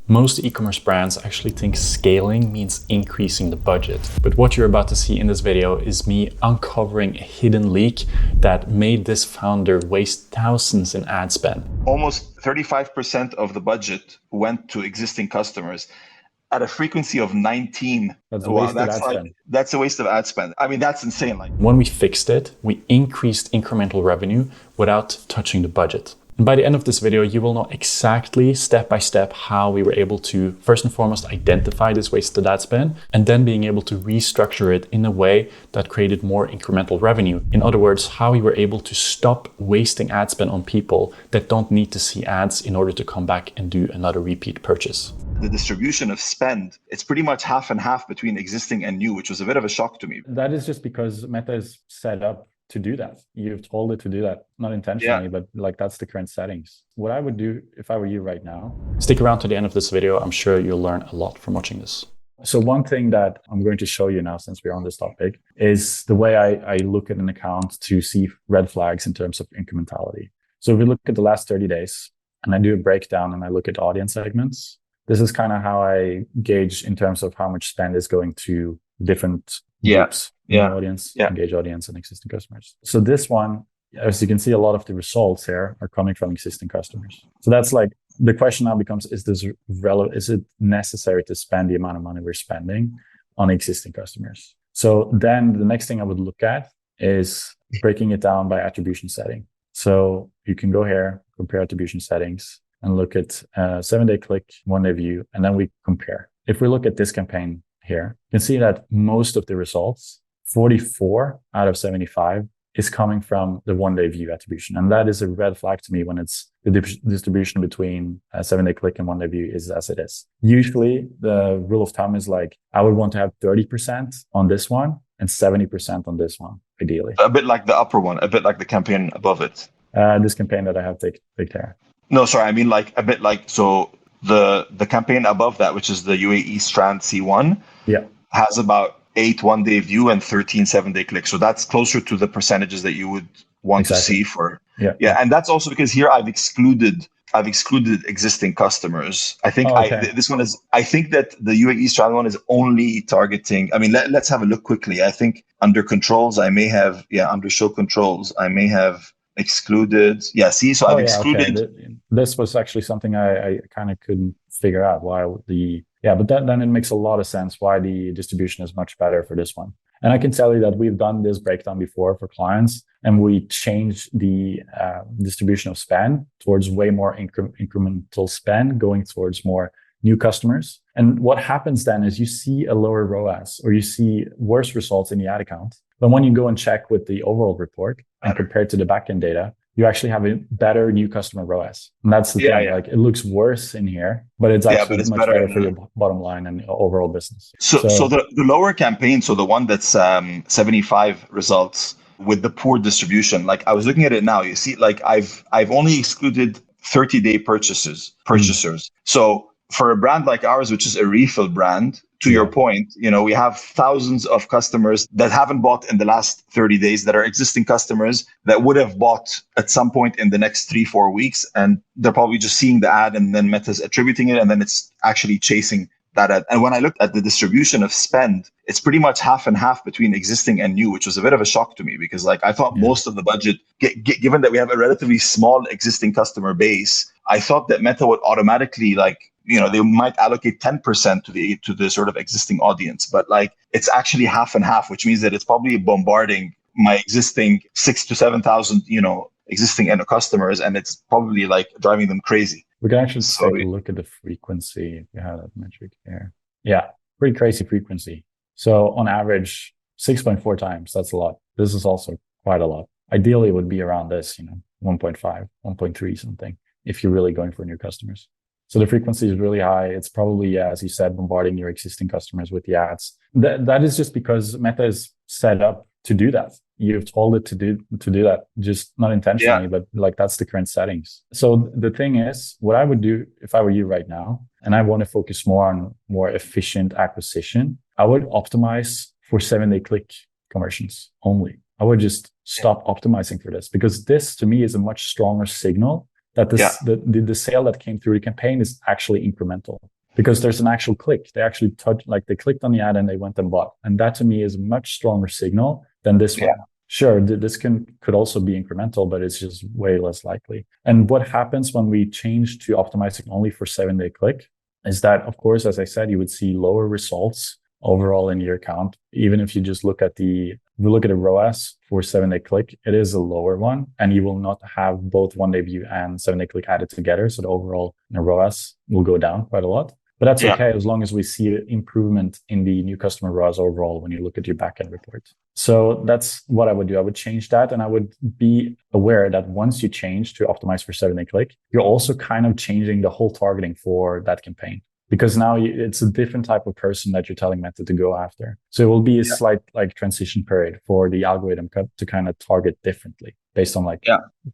Most e-commerce brands actually think scaling means increasing the budget. But what you're about to see in this video is me uncovering a hidden leak that made this founder waste thousands in ad spend. Almost 35% of the budget went to existing customers at a frequency of 19. That's a waste of ad spend. That's a waste of ad spend. I mean, that's insane. When we fixed it, we increased incremental revenue without touching the budget. And by the end of this video, you will know exactly step by step how we were able to, first and foremost, identify this wasted ad spend, and then being able to restructure it in a way that created more incremental revenue. In other words, how we were able to stop wasting ad spend on people that don't need to see ads in order to come back and do another repeat purchase. The distribution of spend, it's pretty much half and half between existing and new, which was a bit of a shock to me. That is just because Meta is set up to do that. You've told it to do that, not intentionally, but like that's the current settings. What I would do if I were you right now, stick around to the end of this video. I'm sure you'll learn a lot from watching this. So one thing that I'm going to show you now, since we're on this topic, is the way I look at an account to see red flags in terms of incrementality. So if we look at the last 30 days and I do a breakdown and I look at audience segments, this is kind of how I gauge in terms of how much spend is going to different groups, audience, engage audience, and existing customers. So this one, as you can see, a lot of the results here are coming from existing customers. So that's like the question now becomes: is this relevant? Is it necessary to spend the amount of money we're spending on existing customers? So then the next thing I would look at is breaking it down by attribution setting. So you can go here, compare attribution settings, and look at 7-day click, 1-day view, and then we compare. If we look at this campaign here, you can see that most of the results, 44 out of 75, is coming from the 1-day view attribution. And that is a red flag to me when it's the distribution between 7-day click and 1-day view is as it is. Usually the rule of thumb is like, I would want to have 30% on this one and 70% on this one, ideally. A bit like the upper one, a bit like the campaign above it. This campaign that I have picked here. No, sorry, I mean like a bit like, so the campaign above that, which is the UAE Strand C1, has about 8 1-day view and 13 7-day clicks. So that's closer to the percentages that you would want to see for. And that's also because here I've excluded existing customers. I think this one is, I think that the UAE Strand one is only targeting, I mean, let's have a look quickly. I think under controls, I may have, under show controls, I may have excluded. So I've excluded. Okay. This was actually something I kind of couldn't figure out why but then it makes a lot of sense why the distribution is much better for this one. And I can tell you that we've done this breakdown before for clients, and we changed the distribution of spend towards way more incremental spend, going towards more new customers. And what happens then is you see a lower ROAS, or you see worse results in the ad account. But when you go and check with the overall report and compare it to the backend data, you actually have a better new customer ROAS. And that's the thing. Like, it looks worse in here, but it's actually much better for your bottom line and overall business. So the lower campaign, so the one that's 75 results with the poor distribution, like I was looking at it now, you see, like I've only excluded 30-day purchasers. So for a brand like ours, which is a refill brand, to your point, we have thousands of customers that haven't bought in the last 30 days that are existing customers that would have bought at some point in the next 3-4 weeks. And they're probably just seeing the ad and then Meta's attributing it. And then it's actually chasing that ad. And when I looked at the distribution of spend, it's pretty much half and half between existing and new, which was a bit of a shock to me because like I thought most of the budget, given that we have a relatively small existing customer base, I thought that Meta would automatically they might allocate 10% to the sort of existing audience, but like it's actually half and half, which means that it's probably bombarding my existing 6,000 to 7,000, existing end customers, and it's probably like driving them crazy. We can actually take a look at the frequency if you have that metric here. Yeah, pretty crazy frequency. So on average, 6.4 times. That's a lot. This is also quite a lot. Ideally, it would be around this, 1.5, 1.3 something, if you're really going for new customers. So the frequency is really high. It's probably, as you said, bombarding your existing customers with the ads. That is just because Meta is set up to do that. You've told it to do that, just not intentionally, but like that's the current settings. So the thing is, what I would do if I were you right now, and I want to focus more on more efficient acquisition, I would optimize for 7-day click conversions only. I would just stop optimizing for this because this to me is a much stronger signal that the sale that came through the campaign is actually incremental, because there's an actual click. They actually they clicked on the ad and they went and bought. And that to me is a much stronger signal than this one. Sure, this could also be incremental, but it's just way less likely. And what happens when we change to optimizing only for 7-day click is that, of course, as I said, you would see lower results overall in your account. Even if you just look at a ROAS for 7-day click, it is a lower one, and you will not have both 1-day view and 7-day click added together. So the overall ROAS will go down quite a lot. But that's okay as long as we see improvement in the new customer ROAS overall when you look at your backend report. So that's what I would do. I would change that, and I would be aware that once you change to optimize for 7-day click, you're also kind of changing the whole targeting for that campaign, because now it's a different type of person that you're telling Meta to go after. So it will be a slight transition period for the algorithm to kind of target differently based on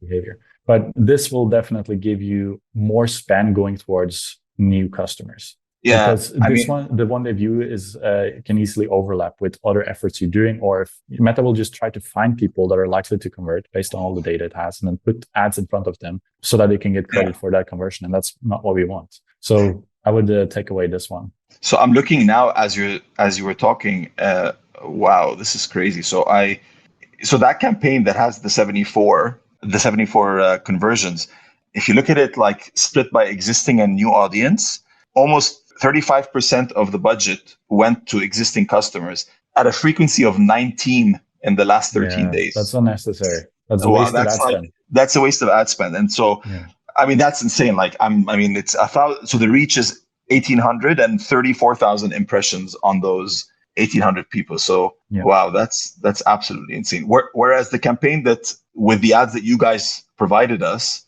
behavior. But this will definitely give you more spend going towards new customers. Because the 1-day view is can easily overlap with other efforts you're doing, or if Meta will just try to find people that are likely to convert based on all the data it has, and then put ads in front of them so that they can get credit for that conversion. And that's not what we want. So I would take away this one. So I'm looking now as you were talking. Wow, this is crazy. So that campaign that has the 74 conversions, if you look at it like split by existing and new audience, almost 35% of the budget went to existing customers at a frequency of 19 in the last 13 days. That's unnecessary. That's a waste of ad spend. That's a waste of ad spend. And so, I mean, that's insane. It's 1,000. So the reach is 1,800 and 34,000 impressions on those 1,800 people. So, wow, that's absolutely insane. Whereas the campaign that with the ads that you guys provided us,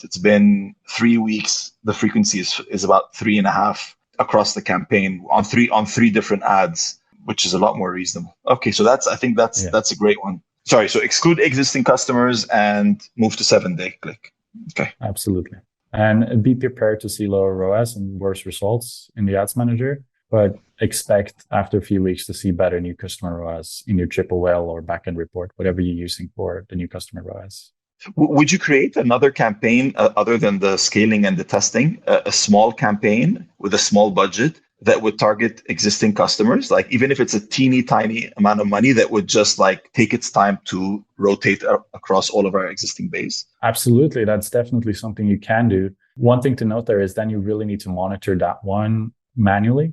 it's been 3 weeks, the frequency is about 3.5 across the campaign on three different ads, which is a lot more reasonable. Okay, so I think that's a great one. Sorry, so exclude existing customers and move to 7-day click. Okay. Absolutely. And be prepared to see lower ROAS and worse results in the ads manager, but expect after a few weeks to see better new customer ROAS in your triple whale or backend report, whatever you're using for the new customer ROAS. Would you create another campaign other than the scaling and the testing, a small campaign with a small budget that would target existing customers? Like even if it's a teeny tiny amount of money that would just take its time to rotate across all of our existing base? Absolutely. That's definitely something you can do. One thing to note there is then you really need to monitor that one manually.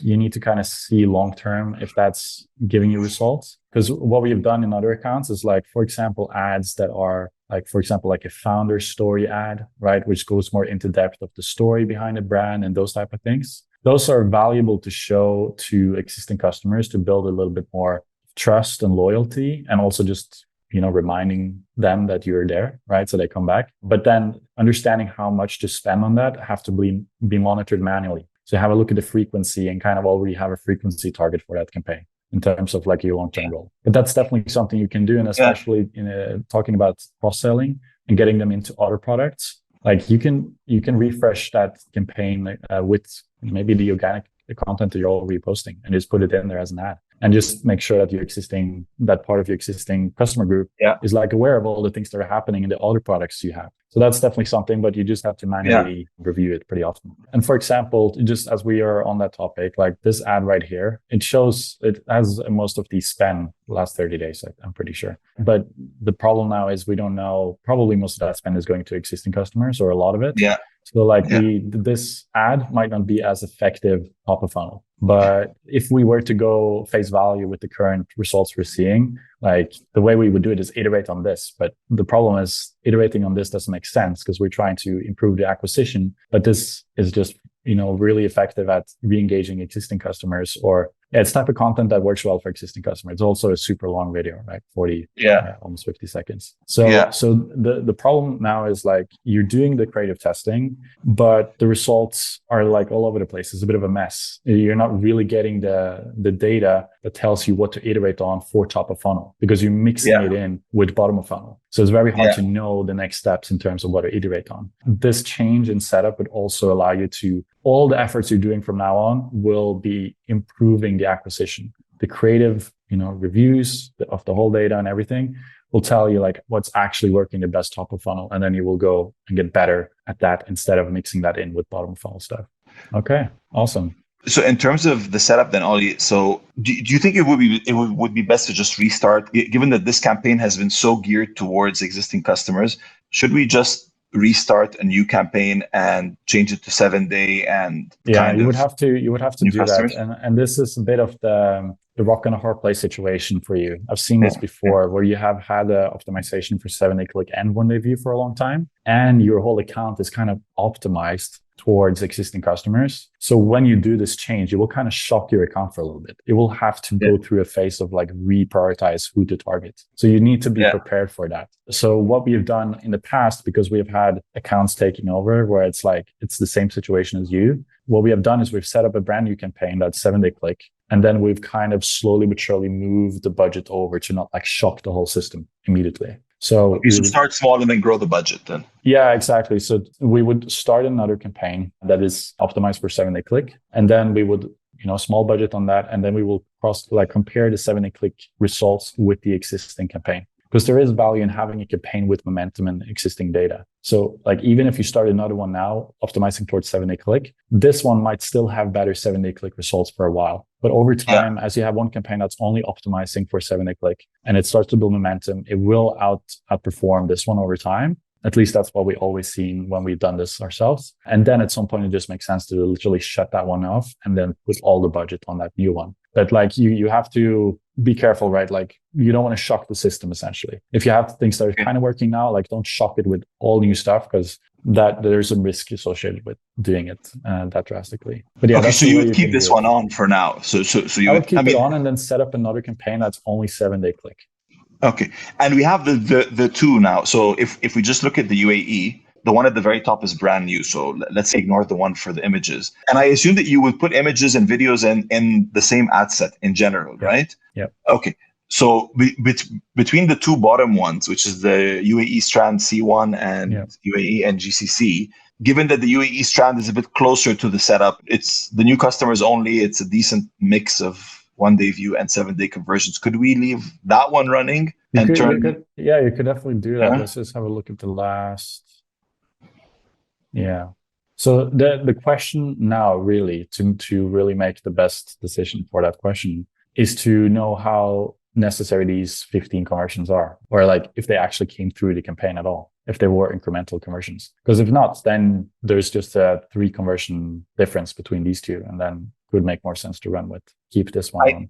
You need to kind of see long-term if that's giving you results. Because what we've done in other accounts is for example, ads that are like a founder story ad, right? Which goes more into depth of the story behind the brand and those type of things. Those are valuable to show to existing customers to build a little bit more trust and loyalty, and also just, reminding them that you're there, right? So they come back. But then understanding how much to spend on that have to be monitored manually. So have a look at the frequency and kind of already have a frequency target for that campaign in terms of your long-term goal. But that's definitely something you can do. And especially talking about cross-selling and getting them into other products, you can refresh that campaign with maybe the organic content that you're already posting and just put it in there as an ad. And just make sure that that part of your existing customer group is aware of all the things that are happening in the other products you have. So that's definitely something, but you just have to manually review it pretty often. And for example, just as we are on that topic, this ad right here, it has most of the spend the last 30 days, I'm pretty sure. But the problem now is we don't know, probably most of that spend is going to existing customers or a lot of it. Yeah. So this ad might not be as effective top of funnel. But if we were to go face value with the current results we're seeing, the way we would do it is iterate on this. But the problem is iterating on this doesn't make sense because we're trying to improve the acquisition. But this is just, really effective at re-engaging existing customers, or it's type of content that works well for existing customers. It's also a super long video, right? 40, almost 50 seconds. So the problem now is you're doing the creative testing, but the results are all over the place. It's a bit of a mess. You're not really getting the data that tells you what to iterate on for top of funnel because you're mixing it in with bottom of funnel. So it's very hard to know the next steps in terms of what to iterate on. This change in setup would also allow you to, all the efforts you're doing from now on will be improving the acquisition. The creative, reviews of the whole data and everything will tell you like what's actually working the best top of funnel. And then you will go and get better at that instead of mixing that in with bottom of funnel stuff. Okay, awesome. So in terms of the setup then, Ollie, so do you think it would be best to just restart, given that this campaign has been so geared towards existing customers? Should we just restart a new campaign and change it to 7-day and you would have to do customers? that. And this is a bit of the rock and a hard place situation for you. I've seen this before where you have had a optimization for 7-day click and 1-day view for a long time, and your whole account is kind of optimized towards existing customers. So when you do this change, it will kind of shock your account for a little bit. It will have to go through a phase of like reprioritize who to target. So you need to be prepared for that. So what we have done in the past, because we have had accounts taking over where it's like, it's the same situation as you. What we have done is we've set up a brand new campaign that's 7-day click. And then we've kind of slowly but surely moved the budget over to not like shock the whole system immediately. So you should start small and then grow the budget then. Yeah, exactly. So we would start another campaign that is optimized for 7-day click. And then we would, small budget on that. And then we will compare the 7-day click results with the existing campaign. Because there is value in having a campaign with momentum and existing data. So like, even if you start another one now, optimizing towards 7-day click, this one might still have better 7-day click results for a while. But over time, as you have one campaign that's only optimizing for 7-day click and it starts to build momentum, it will outperform this one over time. At least that's what we always seen when we've done this ourselves. And then at some point, it just makes sense to literally shut that one off and then put all the budget on that new one. But like you have to be careful, right? Like you don't want to shock the system essentially. If you have things that are kind of working now, like don't shock it with all new stuff because that there's some risk associated with doing it that drastically. But yeah, so you would keep this one on for now. So you would keep it on and then set up another campaign that's only 7-day click. Okay. And we have the two now. So if we just look at the UAE, the one at the very top is brand new. So let's ignore the one for the images. And I assume that you would put images and videos in the same ad set in general, right? Yeah. Okay. So between the two bottom ones, which is the UAE strand C1 and UAE and GCC, given that the UAE strand is a bit closer to the setup, it's the new customers only, it's a decent mix of 1-day view and 7-day conversions. Could we leave that one running you could definitely do that. Let's just have a look at the last. Yeah. So the question now really to really make the best decision for that question is to know how necessary these 15 conversions are, or like if they actually came through the campaign at all, if they were incremental conversions. Because if not, then there's just a 3 conversion difference between these two, and then it would make more sense to run with. Keep this one on.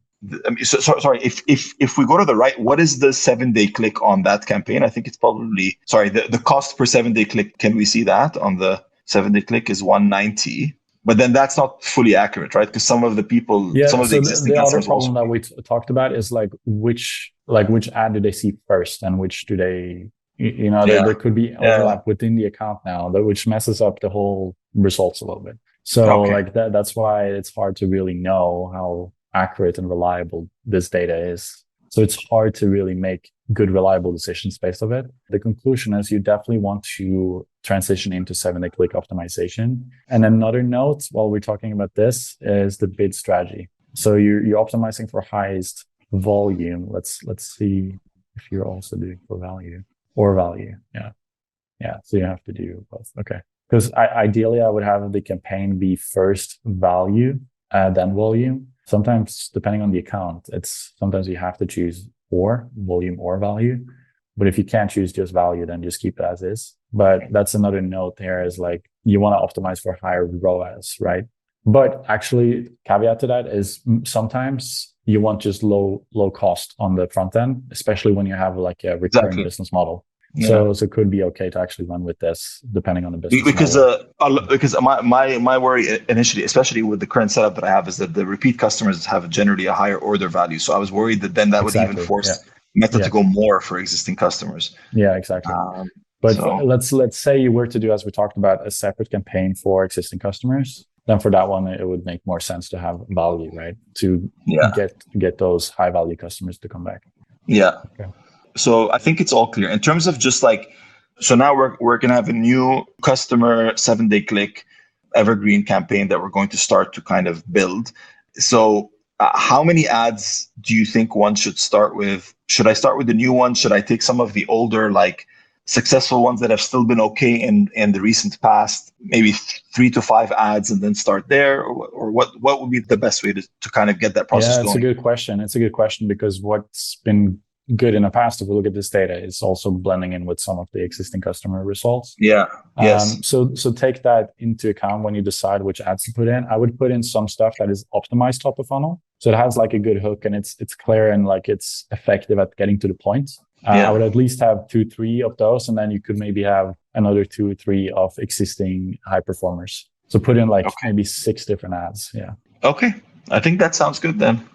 Sorry, if we go to the right, what is the 7-day click on that campaign? I think it's probably, the cost per 7-day click, can we see that on the 7-day click is 190? But then that's not fully accurate, right? Because some of the people, some of the existing customers. The other problem that we talked about is which ad do they see first and which do they, there could be overlap within the account now, which messes up the whole results a little bit. So that's why it's hard to really know how accurate and reliable this data is. So it's hard to really make good, reliable decisions based on it. The conclusion is you definitely want to transition into 7-day click optimization. And another note while we're talking about this is the bid strategy. So you're optimizing for highest volume. Let's see if you're also doing for value or value. Yeah. So you have to do both. Okay. Because ideally I would have the campaign be first value, then volume. Sometimes depending on the account, sometimes you have to choose or volume or value. But if you can't choose just value, then just keep it as is. But that's another note here is like, you want to optimize for higher ROAS, right? But actually caveat to that is sometimes you want just low cost on the front end, especially when you have like a recurring business model. Yeah. So it could be okay to actually run with this depending on the business model. Because my worry initially, especially with the current setup that I have, is that the repeat customers have generally a higher order value. So I was worried that then that would even force Meta to go more for existing customers. Yeah, exactly. Let's say you were to do, as we talked about, a separate campaign for existing customers. Then for that one, it would make more sense to have value, right? To get those high value customers to come back. Yeah. Okay. So I think it's all clear in terms of just like, so now we're going to have a new customer 7-day click evergreen campaign that we're going to start to kind of build. So how many ads do you think one should start with? Should I start with the new one? Should I take some of the older, like successful ones that have still been okay in the recent past, maybe 3 to 5 ads and then start there? Or what would be the best way to kind of get that process Yeah, it's a going? good question. It's a good question because what's been good in the past, if we look at this data, is also blending in with some of the existing customer results. Yeah. Yes. So take that into account when you decide which ads to put in. I would put in some stuff that is optimized top of funnel. So it has like a good hook and it's clear and like it's effective at getting to the point. I would at least have 2-3 of those, and then you could maybe have another 2 or 3 of existing high performers. So put in like maybe 6 different ads. Yeah. Okay. I think that sounds good then.